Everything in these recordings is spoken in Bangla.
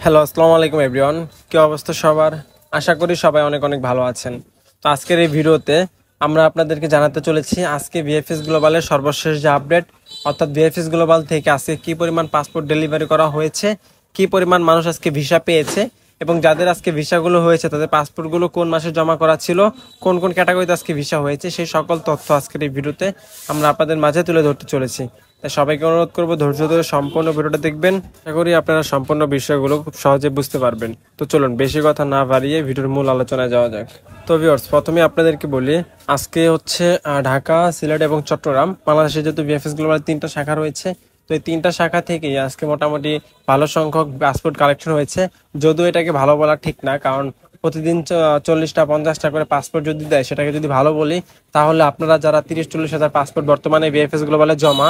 হ্যালো, আসসালামু আলাইকুম এভরিওয়ান। কি অবস্থা সবার? আশা করি সবাই অনেক অনেক ভালো আছেন। তো আজকের এই ভিডিওতে আমরা আপনাদেরকে জানাতে চলেছি আজকে ভিএফএস গ্লোবালের সর্বশেষ যে আপডেট, অর্থাৎ ভিএফএস গ্লোবাল থেকে আজকে কী পরিমাণ পাসপোর্ট ডেলিভারি করা হয়েছে, কী পরিমাণ মানুষ আজকে ভিসা পেয়েছে এবং যাদের আজকে ভিসাগুলো হয়েছে তাদের পাসপোর্টগুলো কোন মাসে জমা করা ছিল, কোন কোন ক্যাটাগরিতে আজকে ভিসা হয়েছে, সেই সকল তথ্য আজকের এই ভিডিওতে আমরা আপনাদের মাঝে তুলে ধরতে চলেছি। তাই সবাইকে অনুরোধ করবো ধৈর্য ধরে সম্পূর্ণ ভিডিওটা দেখবেন। আশা করি আপনারা সম্পূর্ণ বিষয়গুলো খুব সহজে বুঝতে পারবেন। তো চলুন বেশি কথা না বাড়িয়ে ভিডিওর মূল আলোচনায় যাওয়া যাক। তো ভিউয়ার্স, প্রথমে আপনাদেরকে বলি আজকে হচ্ছে ঢাকা, সিলেট এবং চট্টগ্রাম, বাংলাদেশে যেহেতু ভিএফএস গ্লোবাল 3টা শাখা রয়েছে, তো এই 3টা শাখা থেকেই আজকে মোটামুটি ভালো সংখ্যক পাসপোর্ট কালেকশন হয়েছে। যদিও এটাকে ভালো বলা ঠিক না, কারণ প্রতিদিন 40টা 50টা করে পাসপোর্ট যদি দেয় সেটাকে যদি ভালো বলি, তাহলে আপনারা যারা 30-40 হাজার পাসপোর্ট বর্তমানে ভিএফএস গ্লোবালে জমা,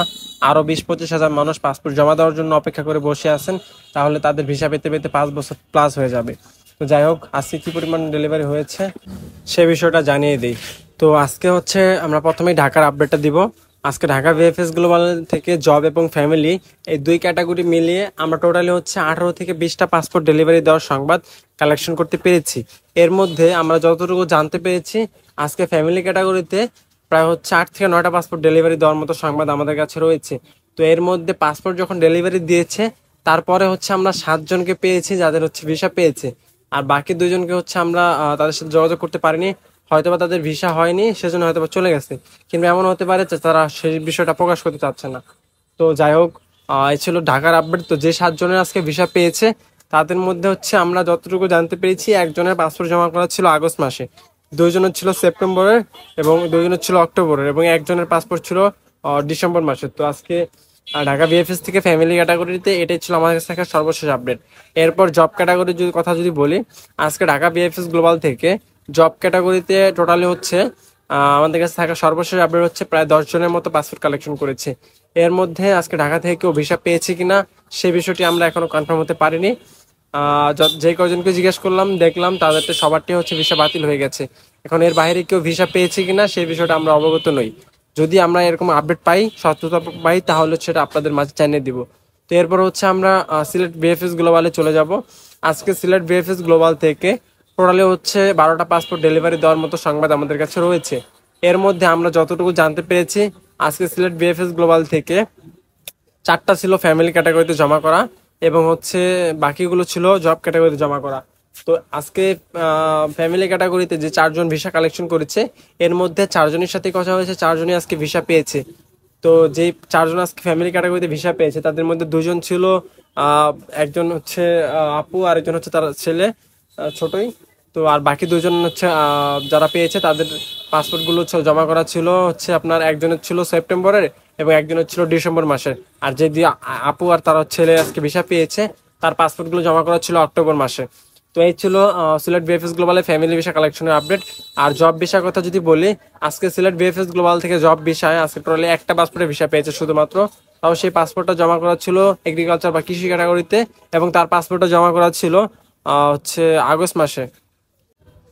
আরও 20-25 হাজার মানুষ পাসপোর্ট জমা দেওয়ার জন্য অপেক্ষা করে বসে আছেন, তাহলে তাদের ভিসা পেতে পেতে 5 বছর প্লাস হয়ে যাবে। তো যাই হোক, আজকে কী পরিমাণ ডেলিভারি হয়েছে সে বিষয়টা জানিয়ে দিই। তো আজকে হচ্ছে আমরা প্রথমেই ঢাকার আপডেটটা দিব। আজকে ঢাকা ভিএফএস গ্লোবাল থেকে জব এবং ফ্যামিলি এই দুই ক্যাটাগরি মিলিয়ে আমরা টোটালি হচ্ছে 18 থেকে 20টা পাসপোর্ট ডেলিভারি দেওয়ার সংবাদ কালেকশন করতে পেরেছি। এর মধ্যে আমরা যতটুকু জানতে পেরেছি, আজকে ফ্যামিলি ক্যাটাগরিতে প্রায় হচ্ছে 8 থেকে 9টা পাসপোর্ট ডেলিভারি দেওয়ার মতো সংবাদ আমাদের কাছে রয়েছে। তো এর মধ্যে পাসপোর্ট যখন ডেলিভারি দিয়েছে, তারপরে হচ্ছে আমরা 7 জনকে পেয়েছি যাদের হচ্ছে ভিসা পেয়েছে, আর বাকি 2 জনকে হচ্ছে আমরা তাদের সাথে যোগাযোগ করতে পারিনি। হয়তোবা তাদের ভিসা হয়নি, সেজন্য হয়তোবা চলে গেছে, কিন্তু এমন হতে পারে যে তারা সেই বিষয়টা প্রকাশ করতে চাচ্ছে না। তো যাই হোক, এই ছিল ঢাকার আপডেট। তো যে 7 জনের আজকে ভিসা পেয়েছে তাদের মধ্যে হচ্ছে আমরা যতটুকু জানতে পেরেছি, একজনের পাসপোর্ট জমা করা ছিল আগস্ট মাসে, 2 জনের ছিল সেপ্টেম্বরের এবং 2 জনের ছিল অক্টোবরের, এবং একজনের পাসপোর্ট ছিল ডিসেম্বর মাসে। তো আজকে ঢাকা ভিএফএস থেকে ফ্যামিলি ক্যাটাগরিতে এটাই ছিল আমাদের কাছে থাকা সর্বশেষ আপডেট। এরপর জব ক্যাটাগরির কথা যদি বলি, আজকে ঢাকা ভিএফএস গ্লোবাল থেকে জব ক্যাটাগরিতে টোটালি হচ্ছে আমাদের কাছে থাকা সর্বশেষ আপডেট হচ্ছে প্রায় 10 জনের মতো পাসপোর্ট কালেকশন করেছে। এর মধ্যে আজকে ঢাকা থেকে কেউ ভিসা পেয়েছে কিনা সেই বিষয়টি আমরা এখনো কনফার্ম হতে পারিনি। যে কয়জনকে জিজ্ঞেস করলাম দেখলাম তাদেরটা সবারটি হচ্ছে ভিসা বাতিল হয়ে গেছে। এখন এর বাইরে কেউ ভিসা পেয়েছে কিনা সেই বিষয়টা আমরা অবগত নই। যদি আমরা এরকম আপডেট পাই, সত্যতা পাই, তাহলে সেটা আপনাদের মাঝে জানিয়ে দিব। তো এরপর হচ্ছে আমরা সিলেট ভিএফএস গ্লোবালে চলে যাব। আজকে সিলেট ভিএফএস গ্লোবাল থেকে টোটালি হচ্ছে 12টা পাসপোর্ট ডেলিভারি দেওয়ার মতো সংবাদ আমাদের কাছে রয়েছে। এর মধ্যে আমরা যতটুকু জানতে পেরেছি, আজকে সিলেট ভিএফএস গ্লোবাল থেকে 4টা ছিল ফ্যামিলি ক্যাটাগরিতে জমা করা এবং হচ্ছে বাকিগুলো ছিল জব ক্যাটাগরিতে জমা করা। তো আজকে ফ্যামিলি ক্যাটাগরিতে যে 4 জন ভিসা কালেকশন করেছে, এর মধ্যে 4 জনের সাথে কথা হয়েছে, 4 জনই আজকে ভিসা পেয়েছে। তো যেই 4 জন আজকে ফ্যামিলি ক্যাটাগরিতে ভিসা পেয়েছে তাদের মধ্যে 2 জন ছিল একজন হচ্ছে আপু, আর একজন হচ্ছে তার ছেলে, ছোটই। তো আর বাকি 2 জন হচ্ছে যারা পেয়েছে তাদের পাসপোর্টগুলো জমা করা ছিল হচ্ছে আপনার একজনের ছিল সেপ্টেম্বরের এবং একজনের ছিল ডিসেম্বর মাসের। আর যে আপু আর তার ছেলে আজকে ভিসা পেয়েছে, তার পাসপোর্টগুলো জমা করা ছিল অক্টোবর মাসে। তো এই ছিল সিলেট ভিএফএস গ্লোবালের ফ্যামিলি ভিসা কালেকশনের আপডেট। আর জব ভিসার কথা যদি বলি, আজকে সিলেট ভিএফএস গ্লোবাল থেকে জব ভিসায় আজকে টোটালি একটা পাসপোর্টের ভিসা পেয়েছে শুধুমাত্র। তাও সেই পাসপোর্টটা জমা করা ছিল এগ্রিকালচার বা কৃষি ক্যাটাগরিতে, এবং তার পাসপোর্টটা জমা করা ছিল হচ্ছে আগস্ট মাসে।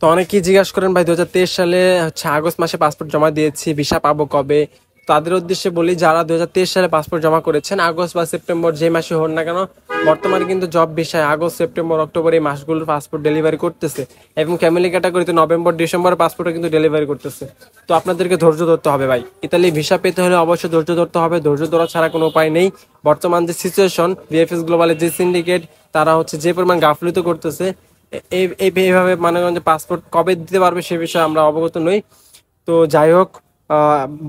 তো অনেকেই জিজ্ঞাসা করেন, ভাই 2023 সালে হচ্ছে আগস্ট মাসে পাসপোর্ট জমা দিয়েছি, ভিসা পাবো কবে? তাদের উদ্দেশ্যে বলি, যারা 2023 সালে পাসপোর্ট জমা করেছেন, আগস্ট বা সেপ্টেম্বর যে মাসে হোক না কেন, বর্তমানে কিন্তু জব ভিসায় আগস্ট, সেপ্টেম্বর, অক্টোবর এই মাসগুলোর পাসপোর্ট ডেলিভারি করতেছে, এবং ফ্যামিলি ক্যাটাগরিতে নভেম্বর, ডিসেম্বর পাসপোর্টও কিন্তু ডেলিভারি করতেছে। তো আপনাদেরকে ধৈর্য ধরতে হবে ভাই, ইতালি ভিসা পেতে হলে অবশ্যই ধৈর্য ধরতে হবে, ধৈর্য ধরা ছাড়া কোনো উপায় নেই। বর্তমান যে সিচুয়েশন, ভিএফএস গ্লোবালের যে সিন্ডিকেট, তারা হচ্ছে যে পরিমাণ গাফলতি করতেছে, এইভাবে মানে পাসপোর্ট কবে দিতে পারবে সে বিষয়ে আমরা অবগত নই। তো যাই হোক,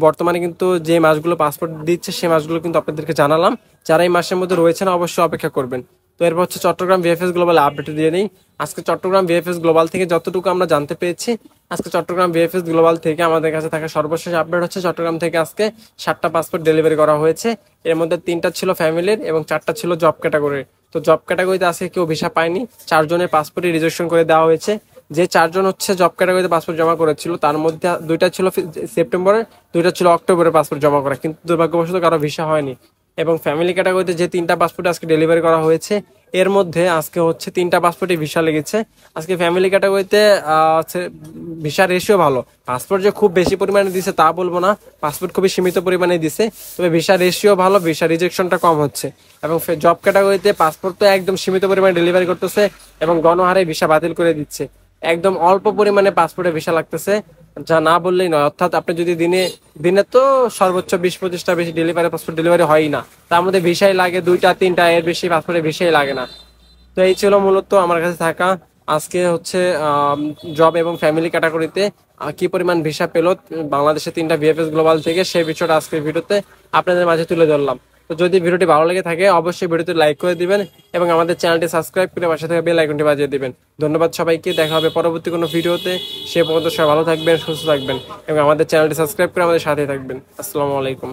বর্তমানে কিন্তু যে মাসগুলো পাসপোর্ট দিচ্ছে সেই মাসগুলো কিন্তু আপনাদেরকে জানালাম। যারা এই মাসের মধ্যে রয়েছেন অবশ্যই অপেক্ষা করবেন। তো এরপর হচ্ছে চট্টগ্রাম ভিএফএস গ্লোবাল আপডেট দিয়ে নেই। আজকে চট্টগ্রাম ভিএফএস গ্লোবাল থেকে যতটুকু আমরা জানতে পেরেছি, আজকে চট্টগ্রাম ভিএফএস গ্লোবাল থেকে আমাদের কাছে থাকা সর্বশেষ আপডেট হচ্ছে চট্টগ্রাম থেকে আজকে 7টা পাসপোর্ট ডেলিভারি করা হয়েছে। এর মধ্যে 3টা ছিল ফ্যামিলির এবং 4টা ছিল জব ক্যাটাগরির। তো জব ক্যাটাগরিতে আজকে কেউ ভিসা পায়নি, 4 জনের পাসপোর্টই রিজেকশন করে দেওয়া হয়েছে। যে 4 জন হচ্ছে জব ক্যাটাগরিতে পাসপোর্ট জমা করেছিল, তার মধ্যে 2টা ছিল সেপ্টেম্বরের, 2টা ছিল অক্টোবরের পাসপোর্ট জমা করা, কিন্তু দুর্ভাগ্যবশত কারো ভিসা হয়নি। এবং ফ্যামিলি ক্যাটাগরিতে যে 3টা পাসপোর্ট আজকে ডেলিভারি করা হয়েছে, এর মধ্যে আজকে হচ্ছে 3টা পাসপোর্টে ভিসা লেগেছে। আজকে ফ্যামিলি ক্যাটাগরিতে ভিসা রেশিও ভালো। পাসপোর্ট যে খুব বেশি পরিমাণে দিছে তা বলবো না, পাসপোর্ট খুবই সীমিত পরিমাণে দিছে, তবে ভিসা রেশিও ভালো, ভিসা রিজেকশনটা কম হচ্ছে। এবং জব ক্যাটাগরিতে পাসপোর্ট তো একদম সীমিত পরিমাণে ডেলিভারি করতেছে এবং গণহারে ভিসা বাতিল করে দিচ্ছে। একদম অল্প পরিমাণে পাসপোর্টে ভিসা লাগতেছে, যা না বললেই নয়। অর্থাৎ আপনি যদি দিনে দিনে তো সর্বোচ্চ 20-25টা বেশি পাসপোর্ট ডেলিভারি হয়ই না, তার মধ্যে ভিসাই লাগে 2-3টা, এর বেশি পাসপোর্টে ভিসাই লাগে না। তো এই ছিল মূলত আমার কাছে থাকা আজকে হচ্ছে জব এবং ফ্যামিলি ক্যাটাগরিতে কি পরিমাণ ভিসা পেল বাংলাদেশের 3টা ভিএফএস গ্লোবাল থেকে, সেই বিষয়টা আজকের ভিডিওতে আপনাদের মাঝে তুলে ধরলাম। তো যদি ভিডিওটি ভালো লেগে থাকে অবশ্যই ভিডিওতে লাইক করে দিবেন এবং আমাদের চ্যানেলটি সাবস্ক্রাইব করে পাশে থাকা বেল আইকনটি বাজিয়ে দিবেন। ধন্যবাদ সবাইকে, দেখা হবে পরবর্তী কোনো ভিডিওতে। সে পর্যন্ত সবাই ভালো থাকবেন, সুস্থ থাকবেন এবং আমাদের চ্যানেলটি সাবস্ক্রাইব করে আমাদের সাথে থাকবেন। আসসালামু আলাইকুম।